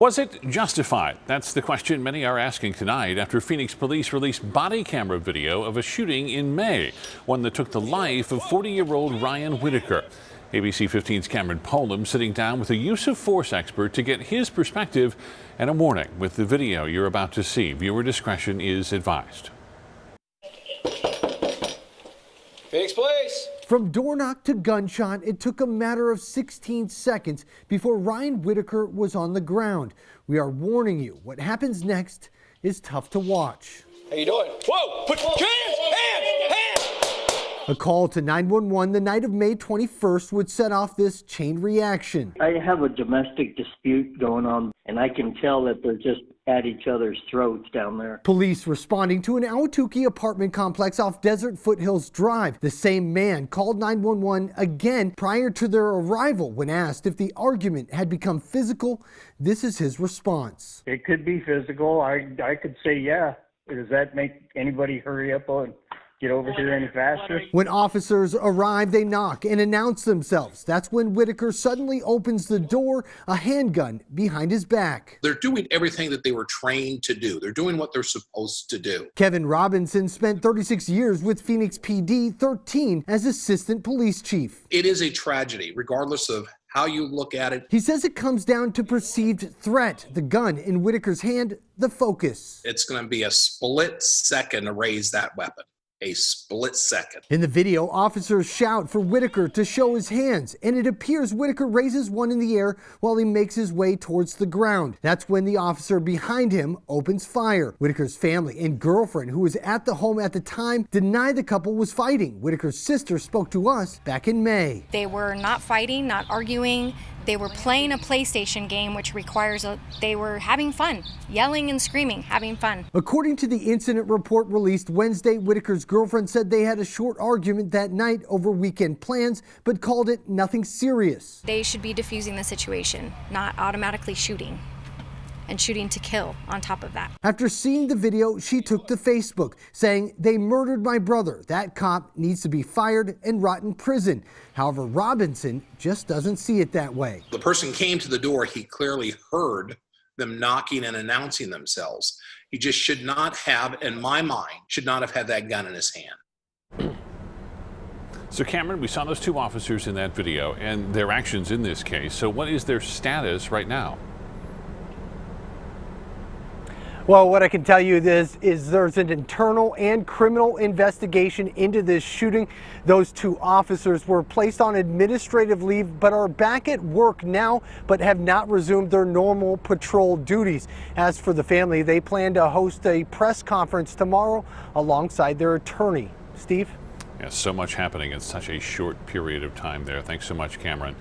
Was it justified? That's the question many are asking tonight after Phoenix police released body camera video of a shooting in May, one that took the life of 40-year-old Ryan Whitaker. ABC 15's Cameron Polam sitting down with a use of force expert to get his perspective and a warning with the video you're about to see. Viewer discretion is advised. Phoenix Police! From door knock to gunshot, it took a matter of 16 seconds before Ryan Whitaker was on the ground. We are warning you, what happens next is tough to watch. How you doing? Whoa! Put hands! A call to 911 the night of May 21st would set off this chain reaction. I have a domestic dispute going on, and I can tell that they're just at each other's throats down there. Police responding to an Ahwatukee apartment complex off Desert Foothills Drive. The same man called 911 again prior to their arrival. When asked if the argument had become physical, this is his response. It could be physical. I could say, yeah. Does that make anybody hurry up and get over here any faster? When officers arrive, they knock and announce themselves. That's when Whitaker suddenly opens the door, a handgun behind his back. They're doing everything that they were trained to do. They're doing what they're supposed to do. Kevin Robinson spent 36 years with Phoenix PD, 13 as assistant police chief. It is a tragedy, regardless of how you look at it. He says it comes down to perceived threat. The gun in Whitaker's hand, the focus. It's going to be a split second to raise that weapon. A split second. In the video, officers shout for Whitaker to show his hands, and it appears Whitaker raises one in the air while he makes his way towards the ground. That's when the officer behind him opens fire. Whitaker's family and girlfriend, who was at the home at the time, deny the couple was fighting. Whitaker's sister spoke to us back in May. They were not fighting, not arguing. They were playing a PlayStation game, which requires they were having fun, yelling and screaming, having fun. According to the incident report released Wednesday, Whitaker's girlfriend said they had a short argument that night over weekend plans, but called it nothing serious. They should be diffusing the situation, not automatically shooting. And shooting to kill on top of that. After seeing the video, she took to Facebook, saying, "They murdered my brother. That cop needs to be fired and rot in prison." However, Robinson just doesn't see it that way. The person came to the door. He clearly heard them knocking and announcing themselves. He just should not have, in my mind, should not have had that gun in his hand. So Cameron, we saw those two officers in that video and their actions in this case. So what is their status right now? Well, what I can tell you is there's an internal and criminal investigation into this shooting. Those two officers were placed on administrative leave but are back at work now but have not resumed their normal patrol duties. As for the family, they plan to host a press conference tomorrow alongside their attorney. Steve? Yes, so much happening in such a short period of time there. Thanks so much, Cameron.